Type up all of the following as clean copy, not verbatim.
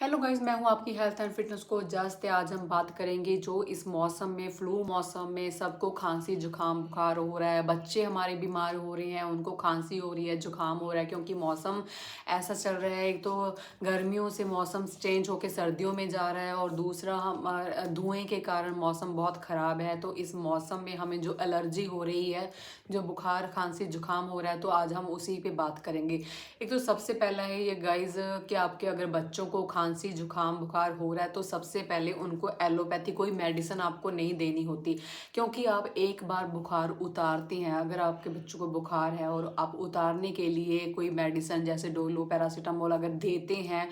Hello guys, मैं हूं आपकी health and fitness coach just. आज हम बात करेंगे जो इस मौसम में, फ्लू मौसम में सबको खांसी जुकाम बुखार हो रहा है। बच्चे हमारे बीमार हो रहे हैं, उनको खांसी हो रही है, जुकाम हो रहा है, क्योंकि मौसम ऐसा चल रहा है। एक तो गर्मियों से मौसम चेंज होकर सर्दियों में जा रहा है, और दूसरा हम धुएं के कारण मौसम बहुत ख़राब है। तो इस मौसम में हमें जो एलर्जी हो रही है, जो बुखार खांसी जुकाम हो रहा है, तो आज हम उसी पे बात करेंगे। एक तो सबसे पहला है ये गाइज कि आपके अगर बच्चों को खांसी जुकाम बुखार हो रहा है तो सबसे पहले उनको एलोपैथी कोई मेडिसिन आपको नहीं देनी होती। क्योंकि आप एक बार बुखार उतारते हैं, अगर आपके बच्चों को बुखार है और आप उतारने के लिए कोई मेडिसिन जैसे डोलो पैरासीटामोल अगर देते हैं,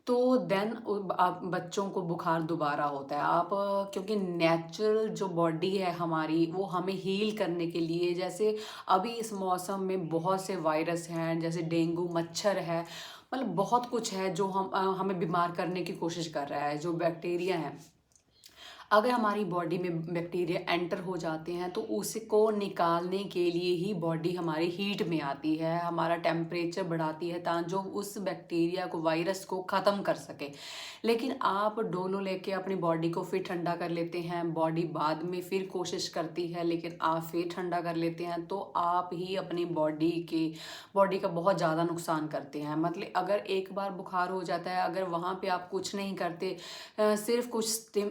तो देन आप बच्चों को बुखार दोबारा होता है। आप क्योंकि नेचुरल जो बॉडी है हमारी, वो हमें हील करने के लिए, जैसे अभी इस मौसम में बहुत से वायरस हैं, जैसे डेंगू मच्छर है, मतलब बहुत कुछ है जो हमें बीमार करने की कोशिश कर रहा है, जो बैक्टीरिया है। अगर हमारी बॉडी में बैक्टीरिया एंटर हो जाते हैं तो उसको निकालने के लिए ही बॉडी हमारी हीट में आती है, हमारा टेम्परेचर बढ़ाती है, ताकि जो उस बैक्टीरिया को, वायरस को ख़त्म कर सके। लेकिन आप डोलो लेके अपनी बॉडी को फिर ठंडा कर लेते हैं, बॉडी बाद में फिर कोशिश करती है लेकिन आप फिर ठंडा कर लेते हैं, तो आप ही अपनी बॉडी का बहुत ज़्यादा नुकसान करते हैं। मतलब अगर एक बार बुखार हो जाता है, अगर वहाँ पे आप कुछ नहीं करते, सिर्फ कुछ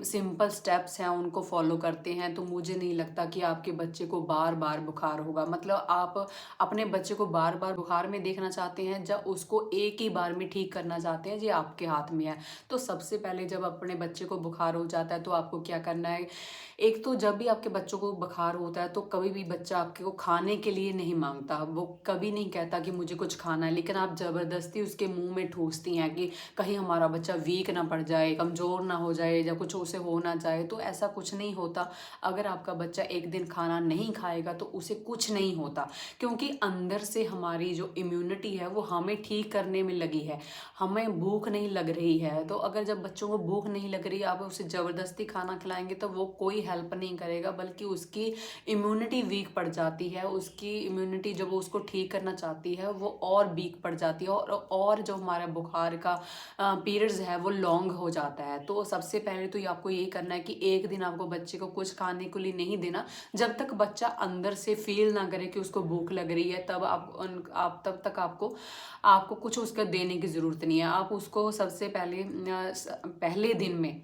सिंपल स्टेप्स हैं उनको फॉलो करते हैं, तो मुझे नहीं लगता कि आपके बच्चे को बार बार बुखार होगा। मतलब आप अपने बच्चे को बार बार बुखार में देखना चाहते हैं, जब उसको एक ही बार में ठीक करना चाहते हैं, ये आपके हाथ में है। तो सबसे पहले जब अपने बच्चे को बुखार हो जाता है तो आपको क्या करना है। एक तो जब भी आपके बच्चों को बुखार होता है तो कभी भी बच्चा आपके को खाने के लिए नहीं मांगता, वो कभी नहीं कहता कि मुझे कुछ खाना है, लेकिन आप ज़बरदस्ती उसके मुंह में ठूसती हैं कि कहीं हमारा बच्चा वीक ना पड़ जाए, कमज़ोर ना हो जाए, या कुछ उसे हो ना जाए। तो ऐसा कुछ नहीं होता। अगर आपका बच्चा एक दिन खाना नहीं खाएगा तो उसे कुछ नहीं होता, क्योंकि अंदर से हमारी जो इम्यूनिटी है वो हमें ठीक करने में लगी है। हमें भूख नहीं लग रही है, तो अगर जब बच्चों को भूख नहीं लग रही, आप उसे ज़बरदस्ती खाना खिलाएंगे तो वो कोई हेल्प नहीं करेगा, बल्कि उसकी इम्यूनिटी वीक पड़ जाती है। उसकी इम्यूनिटी जब वो उसको ठीक करना चाहती है वो और वीक पड़ जाती है, और जो हमारा बुखार का पीरियड्स है वो लॉन्ग हो जाता है। तो सबसे पहले तो ये आपको यही करना है कि एक दिन आपको बच्चे को कुछ खाने के लिए नहीं देना, जब तक बच्चा अंदर से फील ना करे कि उसको भूख लग रही है, तब आप तब तक आपको आपको कुछ उसका देने की ज़रूरत नहीं है। आप उसको सबसे पहले पहले दिन में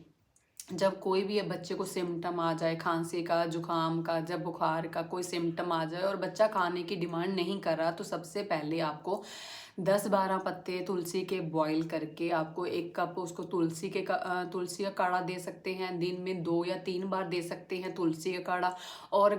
जब कोई भी बच्चे को सिम्टम आ जाए, खांसी का, जुकाम का, जब बुखार का कोई सिम्टम आ जाए और बच्चा खाने की डिमांड नहीं कर रहा, तो सबसे पहले आपको 10-12 पत्ते तुलसी के बॉईल करके आपको 1 कप उसको तुलसी का काढ़ा दे सकते हैं। दिन में 2 या 3 बार दे सकते हैं तुलसी का काढ़ा। और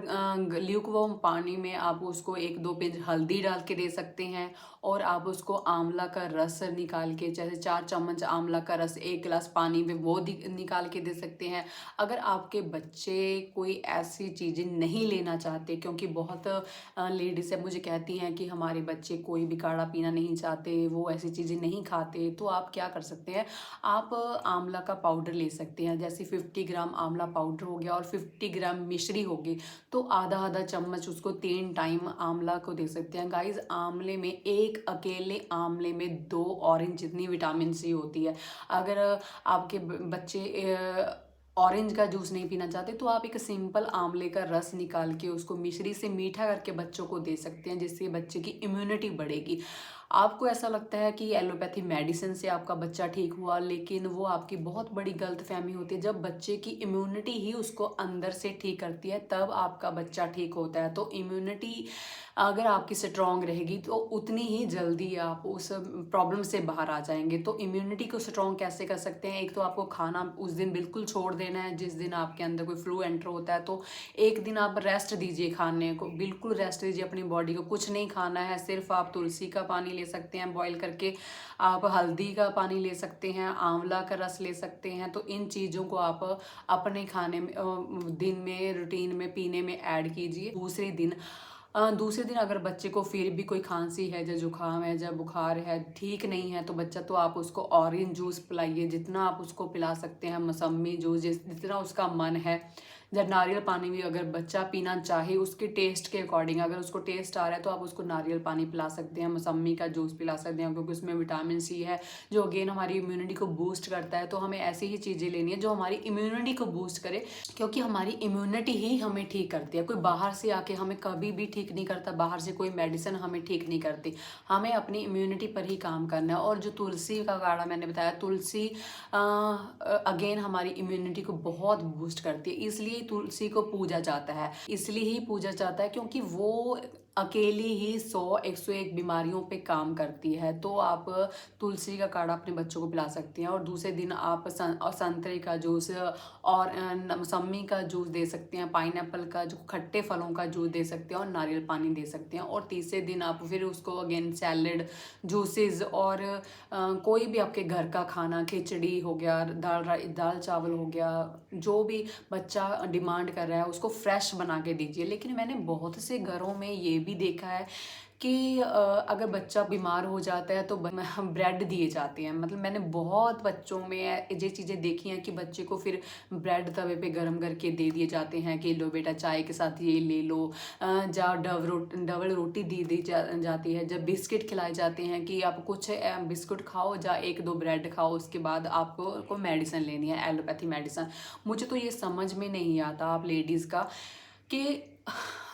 ल्यूकवार्म पानी में आप उसको 1-2 पिंच हल्दी डाल के दे सकते हैं। और आप उसको आंवला का रस निकाल के, जैसे 4 चम्मच आंवला का रस 1 गिलास पानी में वो निकाल के दे सकते हैं। अगर आपके बच्चे कोई ऐसी चीज़ें नहीं लेना चाहते, क्योंकि बहुत लेडीज़ है मुझे कहती हैं कि हमारे बच्चे कोई भी काढ़ा पीना नहीं चाहते, वो ऐसी चीज़ें नहीं खाते, तो आप क्या कर सकते हैं, आप आंवला का पाउडर ले सकते हैं। जैसे 50 ग्राम आंवला पाउडर हो गया और 50 ग्राम मिश्री होगी, तो आधा आधा चम्मच उसको 3 टाइम आंवला को दे सकते हैं। गाइज, आंवले में, एक अकेले आंवले में 2 ऑरेंज जितनी विटामिन सी होती है। अगर आपके बच्चे ऑरेंज का जूस नहीं पीना चाहते, तो आप एक सिंपल आंवले का रस निकाल के उसको मिश्री से मीठा करके बच्चों को दे सकते हैं, जिससे बच्चे की इम्यूनिटी बढ़ेगी। आपको ऐसा लगता है कि एलोपैथी मेडिसिन से आपका बच्चा ठीक हुआ, लेकिन वो आपकी बहुत बड़ी गलतफहमी होती है। जब बच्चे की इम्यूनिटी ही उसको अंदर से ठीक करती है, तब आपका बच्चा ठीक होता है। तो इम्यूनिटी अगर आपकी स्ट्रांग रहेगी तो उतनी ही जल्दी आप उस प्रॉब्लम से बाहर आ जाएंगे। तो इम्यूनिटी को स्ट्रांग कैसे कर सकते हैं, एक तो आपको खाना उस दिन बिल्कुल छोड़ देना है। जिस दिन आपके अंदर कोई फ्लू एंटर होता है तो एक दिन आप रेस्ट दीजिए, खाने को बिल्कुल रेस्ट दीजिए अपनी बॉडी को, कुछ नहीं खाना है। सिर्फ आप तुलसी का पानी ले सकते हैं बॉईल करके, आप हल्दी का पानी ले सकते हैं, आंवला का रस ले सकते हैं। तो इन चीज़ों को आप अपने खाने में दिन में रूटीन में पीने में ऐड कीजिए। दूसरे दिन अगर बच्चे को फिर भी कोई खांसी है, या जुकाम है, या बुखार है, ठीक नहीं है, तो बच्चा, तो आप उसको ऑरेंज जूस पिलाइए, जितना आप उसको पिला सकते हैं, मौसम्मी जूस जितना उसका मन है, जब नारियल पानी भी अगर बच्चा पीना चाहे उसके टेस्ट के अकॉर्डिंग, अगर उसको टेस्ट आ रहा है तो आप उसको नारियल पानी पिला सकते हैं, मौसम्मी का जूस पिला सकते हैं, क्योंकि उसमें विटामिन सी है जो अगेन हमारी इम्यूनिटी को बूस्ट करता है। तो हमें ऐसी ही चीज़ें लेनी है जो हमारी इम्यूनिटी को बूस्ट करे, क्योंकि हमारी इम्यूनिटी ही हमें ठीक करती है। कोई बाहर से आके हमें कभी भी ठीक नहीं करता, बाहर से कोई मेडिसिन हमें ठीक नहीं करती, हमें अपनी इम्यूनिटी पर ही काम करना है। और जो तुलसी का काढ़ा मैंने बताया, तुलसी अगेन हमारी इम्यूनिटी को बहुत बूस्ट करती है, इसलिए तुलसी को पूजा जाता है, इसलिए ही पूजा जाता है क्योंकि वो अकेली ही 100-101 बीमारियों पे काम करती है। तो आप तुलसी का काढ़ा अपने बच्चों को पिला सकती हैं। और दूसरे दिन आप संतरे का जूस और मौसम्मी का जूस दे सकते हैं, पाइनएप्पल का जो खट्टे फलों का जूस दे सकते हैं, और नारियल पानी दे सकते हैं। और तीसरे दिन आप फिर उसको अगेन सैलड, जूसेस और कोई भी आपके घर का खाना, खिचड़ी हो गया, दाल चावल हो गया, जो भी बच्चा डिमांड कर रहा है उसको फ्रेश बना के दीजिए। लेकिन मैंने बहुत से घरों में ये भी देखा है कि अगर बच्चा बीमार हो जाता है तो ब्रेड दिए जाते हैं। मतलब मैंने बहुत बच्चों में ये चीज़ें देखी हैं कि बच्चे को फिर ब्रेड तवे पे गरम करके दे दिए जाते हैं कि लो बेटा चाय के साथ ये ले लो, जा डबल रोटी दी जाती है, जब बिस्किट खिलाए जाते हैं कि आप कुछ बिस्कुट खाओ, जा 1-2 ब्रेड खाओ, उसके बाद आपको मेडिसिन लेनी है, एलोपैथी मेडिसिन। मुझे तो ये समझ में नहीं आता आप लेडीज़ का कि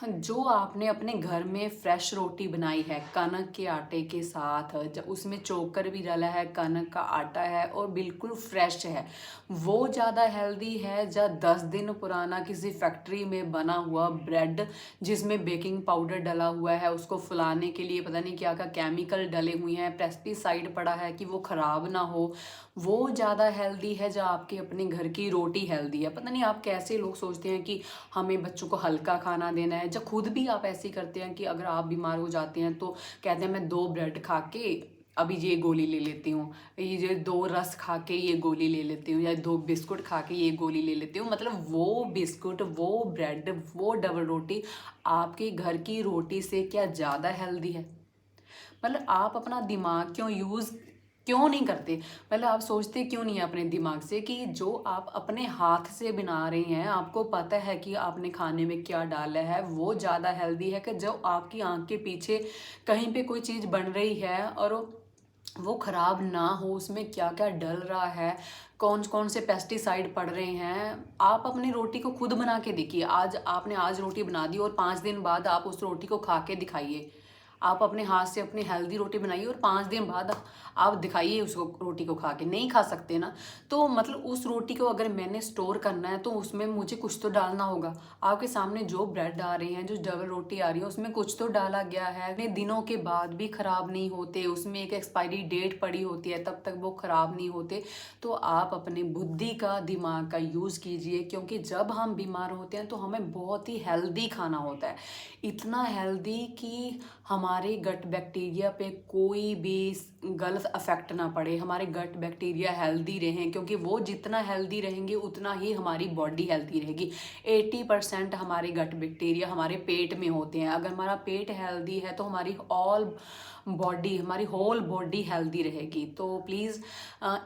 जो आपने अपने घर में फ्रेश रोटी बनाई है कनक के आटे के साथ, जब उसमें चोकर भी डाला है, कनक का आटा है और बिल्कुल फ्रेश है, वो ज़्यादा हेल्दी है या 10 दिन पुराना किसी फैक्ट्री में बना हुआ ब्रेड जिसमें बेकिंग पाउडर डला हुआ है, उसको फुलाने के लिए पता नहीं क्या क्या केमिकल डले हुए हैं, पेस्टिसाइड पड़ा है कि वो ख़राब ना हो, वो ज़्यादा हेल्दी है या आपके अपने घर की रोटी हेल्दी है? पता नहीं आप कैसे लोग सोचते हैं कि हमें बच्चों को हल्का खाना देना है, जब खुद भी आप ऐसे ही करते हैं कि अगर आप बीमार हो जाते हैं तो कहते हैं मैं 2 ब्रेड खा के अभी ये गोली ले लेती हूँ, ये 2 रस खा के ये गोली ले लेती हूँ, या 2 बिस्कुट खा के ये गोली ले लेती हूँ। मतलब वो बिस्कुट, वो ब्रेड, वो डबल रोटी आपके घर की रोटी से क्या ज़्यादा हेल्दी है? मतलब आप अपना दिमाग क्यों नहीं करते? मतलब आप सोचते क्यों नहीं है अपने दिमाग से कि जो आप अपने हाथ से बना रहे हैं, आपको पता है कि आपने खाने में क्या डाला है, वो ज़्यादा हेल्दी है कि जो आपकी आंख के पीछे कहीं पे कोई चीज़ बन रही है और वो ख़राब ना हो, उसमें क्या क्या डल रहा है, कौन कौन से पेस्टिसाइड पड़ रहे हैं। आप अपनी रोटी को खुद बना के देखिए। आज रोटी बना दी और 5 दिन बाद आप उस रोटी को खा के दिखाइए। आप अपने हाथ से अपनी हेल्दी रोटी बनाइए और 5 दिन बाद आप दिखाइए उसको, रोटी को खा के। नहीं खा सकते ना, तो मतलब उस रोटी को अगर मैंने स्टोर करना है तो उसमें मुझे कुछ तो डालना होगा। आपके सामने जो ब्रेड आ रहे हैं, जो डबल रोटी आ रही है, उसमें कुछ तो डाला गया है। इतने दिनों के बाद भी ख़राब नहीं होते, उसमें एक एक्सपायरी डेट पड़ी होती है, तब तक वो ख़राब नहीं होते। तो आप अपने बुद्धि का, दिमाग का यूज़ कीजिए, क्योंकि जब हम बीमार होते हैं तो हमें बहुत ही हेल्दी खाना होता है, इतना हेल्दी कि हमारे गट बैक्टीरिया पे कोई भी गलत अफेक्ट ना पड़े, हमारे गट बैक्टीरिया हेल्दी रहें, क्योंकि वो जितना हेल्दी रहेंगे उतना ही हमारी बॉडी हेल्दी रहेगी। 80% हमारे गट बैक्टीरिया हमारे पेट में होते हैं। अगर हमारा पेट हेल्दी है तो हमारी हमारी होल बॉडी हेल्दी रहेगी। तो प्लीज़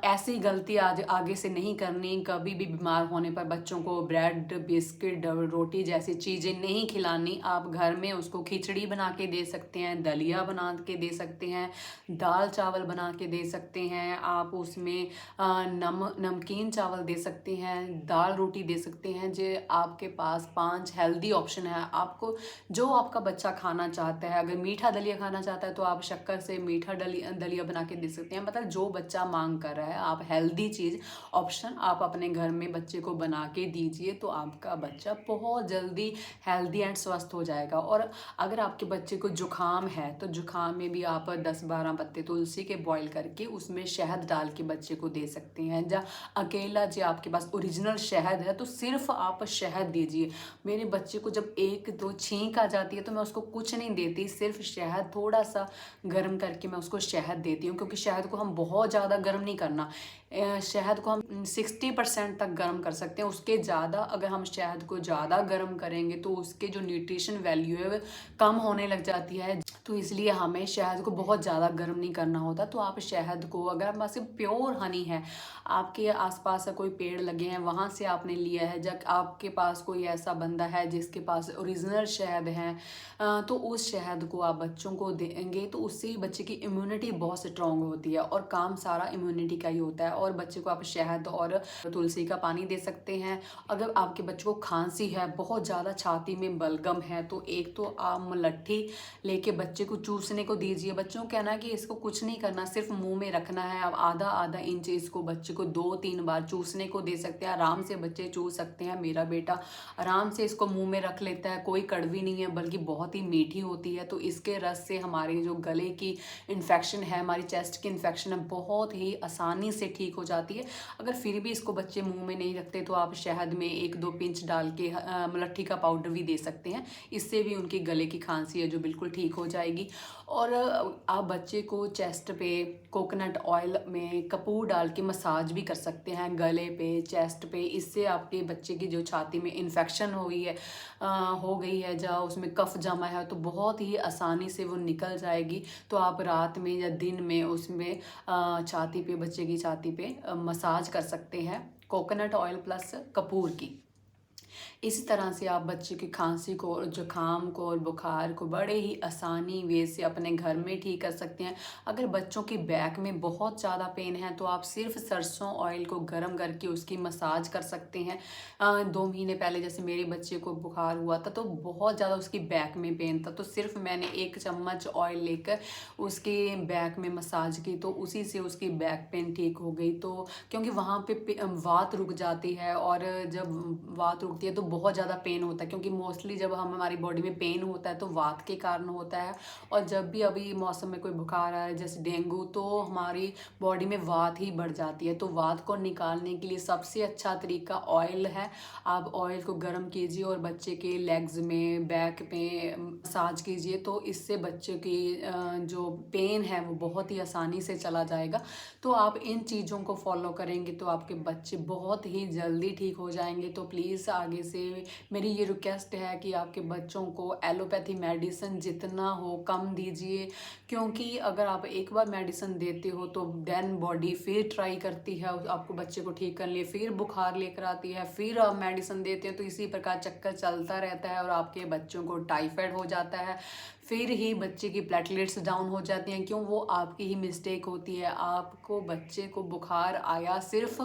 ऐसी गलती आज आगे से नहीं करनी। कभी भी बीमार होने पर बच्चों को ब्रेड, बिस्किट, डबल रोटी जैसी चीज़ें नहीं खिलानी। आप घर में उसको खिचड़ी बना के दे सकते हैं, दलिया बना के दे सकते हैं, दाल चावल बना के दे सकते हैं, आप उसमें नमकीन चावल दे सकते हैं, दाल रोटी दे सकते हैं। जो आपके पास 5 हेल्दी ऑप्शन है, आपको जो आपका बच्चा खाना चाहता है। अगर मीठा दलिया खाना चाहता है तो आप शक्कर से मीठा दलिया बना के दे सकते हैं। मतलब जो बच्चा मांग कर रहा है, आप हेल्दी चीज़ ऑप्शन आप अपने घर में बच्चे को बना के दीजिए, तो आपका बच्चा बहुत जल्दी हेल्दी एंड स्वस्थ हो जाएगा। और अगर आपके बच्चे को जुकाम है तो जुकाम में भी आप 10-12 पत्ते तुलसी के बॉईल करके उसमें शहद डाल के बच्चे को दे सकते हैं। या अकेला जो आपके पास ओरिजिनल शहद है तो सिर्फ आप शहद दीजिए। मेरे बच्चे को जब 1-2 छींक आ जाती है तो मैं उसको कुछ नहीं देती, सिर्फ शहद थोड़ा सा गर्म करके मैं उसको शहद देती हूँ, क्योंकि शहद को हम बहुत ज़्यादा गर्म नहीं करना। शहद को हम 60% तक गर्म कर सकते हैं। उसके ज़्यादा अगर हम शहद को ज़्यादा गर्म करेंगे तो उसके जो न्यूट्रिशन वैल्यू है वो कम होने लग जाती है। तो इसलिए हमें शहद को बहुत ज़्यादा गर्म नहीं करना होता। तो आप शहद को, अगर आपके पास प्योर हनी है, आपके आसपास कोई पेड़ लगे हैं वहाँ से आपने लिया है, जब आपके पास कोई ऐसा बंदा है जिसके पास ओरिजिनल शहद है, तो उस शहद को आप बच्चों को देंगे तो उससे बच्चे की इम्यूनिटी बहुत स्ट्रांग होती है, और काम सारा इम्यूनिटी का ही होता है। और बच्चे को आप शहद और तुलसी का पानी दे सकते हैं। अगर आपके बच्चे को खांसी है, बहुत ज़्यादा छाती में बलगम है, तो एक तो आप मलट्ठी लेके बच्चे को चूसने को दीजिए। बच्चों को कहना कि इसको कुछ नहीं करना, सिर्फ मुंह में रखना है। आप आधा आधा इंच इसको बच्चे को 2-3 बार चूसने को दे सकते हैं। आराम से बच्चे चूस सकते हैं। मेरा बेटा आराम से इसको मुंह में रख लेता है। कोई कड़वी नहीं है, बल्कि बहुत ही मीठी होती है। तो इसके रस से हमारी जो गले की इन्फेक्शन है, हमारी चेस्ट की इन्फेक्शन है, बहुत ही आसानी से ठीक हो जाती है। अगर फिर भी इसको बच्चे मुंह में नहीं रखते तो आप शहद में 1-2 पिंच डाल के मलट्ठी का पाउडर भी दे सकते हैं। इससे भी उनकी गले की खांसी है जो बिल्कुल ठीक हो जाएगी। और आप बच्चे को चेस्ट पे कोकोनट ऑयल में कपूर डाल के मसाज भी कर सकते हैं, गले पे, चेस्ट पे। इससे आपके बच्चे की जो छाती में इन्फेक्शन हो गई है, जहाँ उसमें कफ जमा है, तो बहुत ही आसानी से वो निकल जाएगी। तो आप रात में या दिन में उसमें छाती पे, बच्चे की छाती पे मसाज कर सकते हैं कोकोनट ऑयल प्लस कपूर की। इसी तरह से आप बच्चे की खांसी को और जुकाम को और बुखार को बड़े ही आसानी वे से अपने घर में ठीक कर सकते हैं। अगर बच्चों की बैक में बहुत ज़्यादा पेन है तो आप सिर्फ सरसों ऑयल को गर्म करके उसकी मसाज कर सकते हैं। 2 महीने पहले जैसे मेरे बच्चे को बुखार हुआ था तो बहुत ज़्यादा उसकी बैक में पेन था, तो सिर्फ मैंने 1 चम्मच ऑयल लेकर उसके बैक में मसाज की, तो उसी से उसकी बैक पेन ठीक हो गई। तो क्योंकि वहाँ पे वात रुक जाती है, और जब वात रुकती है तो बहुत ज़्यादा पेन होता है, क्योंकि मोस्टली जब हमारी बॉडी में पेन होता है तो वात के कारण होता है। और जब भी अभी मौसम में कोई बुखार आ रहा है जैसे डेंगू, तो हमारी बॉडी में वात ही बढ़ जाती है। तो वात को निकालने के लिए सबसे अच्छा तरीका ऑयल है। आप ऑयल को गर्म कीजिए और बच्चे के लेग्स में, बैक पे मसाज कीजिए, तो इससे बच्चे की जो पेन है वो बहुत ही आसानी से चला जाएगा। तो आप इन चीज़ों को फॉलो करेंगे तो आपके बच्चे बहुत ही जल्दी ठीक हो जाएंगे। तो प्लीज़ आगे से मेरी ये रिक्वेस्ट है कि आपके बच्चों को एलोपैथी मेडिसिन जितना हो कम दीजिए, क्योंकि अगर आप एक बार मेडिसिन देते हो तो देन बॉडी फिर ट्राई करती है आपको बच्चे को ठीक करने लिए, फिर बुखार लेकर आती है, फिर आप मेडिसिन देते हैं, तो इसी प्रकार चक्कर चलता रहता है और आपके बच्चों को टाइफाइड हो जाता है। फिर ही बच्चे की प्लेटलेट्स डाउन हो जाती हैं। क्यों? वो आपकी ही मिस्टेक होती है। आपको बच्चे को बुखार आया सिर्फ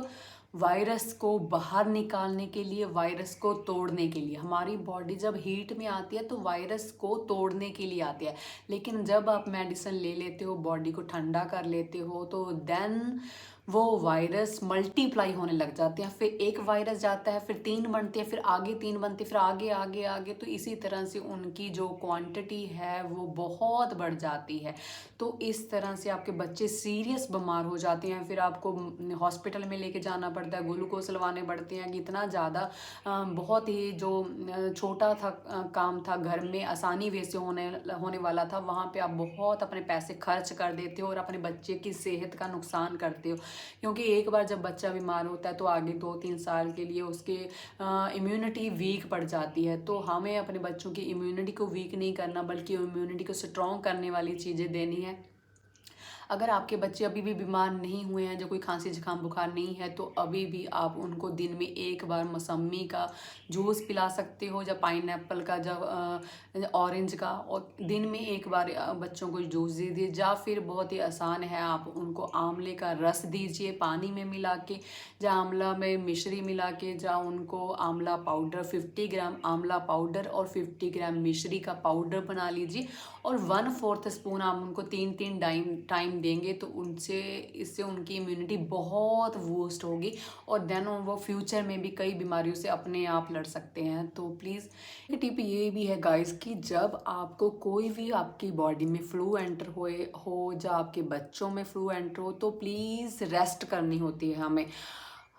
वायरस को बाहर निकालने के लिए, वायरस को तोड़ने के लिए। हमारी बॉडी जब हीट में आती है तो वायरस को तोड़ने के लिए आती है, लेकिन जब आप मेडिसिन ले लेते हो, बॉडी को ठंडा कर लेते हो, तो देन वो वायरस मल्टीप्लाई होने लग जाते हैं। फिर एक वायरस जाता है, फिर 3 बनते हैं, फिर आगे 3 बनते हैं, फिर आगे आगे आगे, तो इसी तरह से उनकी जो क्वांटिटी है वो बहुत बढ़ जाती है। तो इस तरह से आपके बच्चे सीरियस बीमार हो जाते हैं। फिर आपको हॉस्पिटल में लेके जाना पड़ता है, ग्लूकोज लगवाने पड़ते हैं। इतना ज़्यादा बहुत ही जो छोटा था काम था, घर में आसानी वे से होने वाला था, वहाँ पे आप बहुत अपने पैसे खर्च कर देते हो और अपने बच्चे की सेहत का नुकसान करते हो। क्योंकि एक बार जब बच्चा बीमार होता है तो आगे 2-3 साल के लिए उसके इम्यूनिटी वीक पड़ जाती है। तो हमें अपने बच्चों की इम्यूनिटी को वीक नहीं करना, बल्कि इम्यूनिटी को स्ट्रॉन्ग करने वाली चीज़ें देनी है। अगर आपके बच्चे अभी भी बीमार नहीं हुए हैं, जो कोई खांसी जुकाम बुखार नहीं है, तो अभी भी आप उनको दिन में 1 बार मौसम्मी का जूस पिला सकते हो, या पाइनएप्पल का, जब ऑरेंज का, और दिन में 1 बार बच्चों को जूस दीजिए। या फिर बहुत ही आसान है, आप उनको आंवले का रस दीजिए पानी में मिला के, या आंवला में मिश्री मिला के, या उनको आंवला पाउडर 50 ग्राम आंवला पाउडर और 50 ग्राम मिश्री का पाउडर बना लीजिए, और 1/4 स्पून आप उनको 3-3 टाइम देंगे, तो इससे उनकी इम्यूनिटी बहुत बूस्ट होगी, और देन वो फ्यूचर में भी कई बीमारियों से अपने आप लड़ सकते हैं। तो प्लीज़ एक टिप ये भी है गाइस कि जब आपको कोई भी आपकी बॉडी में फ्लू एंटर हो या आपके बच्चों में फ्लू एंटर हो, तो प्लीज़ रेस्ट करनी होती है हमें।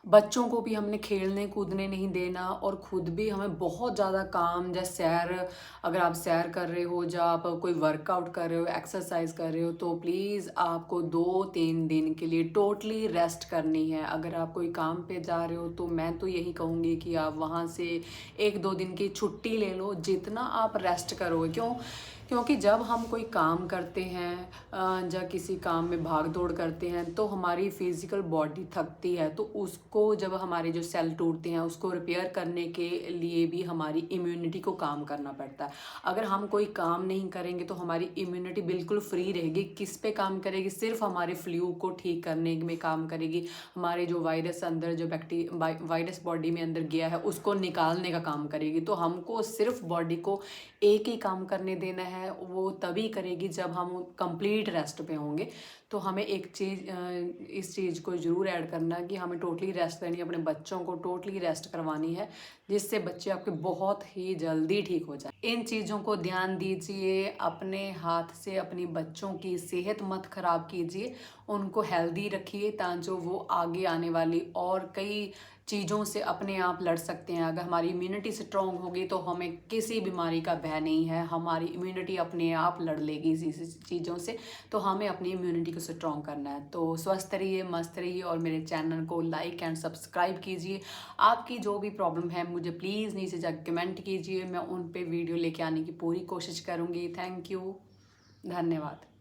बच्चों को भी हमने खेलने कूदने नहीं देना और खुद भी हमें बहुत ज़्यादा काम, जैसे सैर, अगर आप सैर कर रहे हो, या आप कोई वर्कआउट कर रहे हो, एक्सरसाइज कर रहे हो, तो प्लीज़ आपको 2-3 दिन के लिए टोटली रेस्ट करनी है। अगर आप कोई काम पे जा रहे हो तो मैं तो यही कहूँगी कि आप वहाँ से 1-2 दिन की छुट्टी ले लो, जितना आप रेस्ट करोगे। क्योंकि जब हम कोई काम करते हैं या किसी काम में भाग दौड़ करते हैं तो हमारी फिजिकल बॉडी थकती है, तो उसको जब हमारे जो सेल टूटते हैं उसको रिपेयर करने के लिए भी हमारी इम्यूनिटी को काम करना पड़ता है। अगर हम कोई काम नहीं करेंगे तो हमारी इम्यूनिटी बिल्कुल फ्री रहेगी। किस पे काम करेगी? सिर्फ हमारे फ्लू को ठीक करने में काम करेगी। हमारे जो वायरस अंदर, जो वायरस बॉडी में अंदर गया है उसको निकालने का काम करेगी। तो हमको सिर्फ बॉडी को एक ही काम करने देना है, वो तभी करेगी जब हम कंप्लीट रेस्ट पे होंगे। तो हमें एक चीज़, इस चीज़ को ज़रूर ऐड करना कि हमें टोटली रेस्ट करनी है, अपने बच्चों को टोटली रेस्ट करवानी है, जिससे बच्चे आपके बहुत ही जल्दी ठीक हो जाए। इन चीज़ों को ध्यान दीजिए, अपने हाथ से अपनी बच्चों की सेहत मत खराब कीजिए, उनको हेल्दी रखिए ताकि वो आगे आने वाली और कई चीज़ों से अपने आप लड़ सकते हैं। अगर हमारी इम्यूनिटी स्ट्रॉन्ग होगी तो हमें किसी बीमारी का भय नहीं है, हमारी इम्यूनिटी अपने आप लड़ लेगी इस चीज़ों से। तो हमें अपनी इम्यूनिटी को स्ट्रॉन्ग करना है। तो स्वस्थ रहिए, मस्त रहिए और मेरे चैनल को लाइक एंड सब्सक्राइब कीजिए। आपकी जो भी प्रॉब्लम है मुझे प्लीज़ नीचे जाकर कमेंट कीजिए, मैं उन पे वीडियो लेके आने की पूरी कोशिश करूँगी। थैंक यू, धन्यवाद।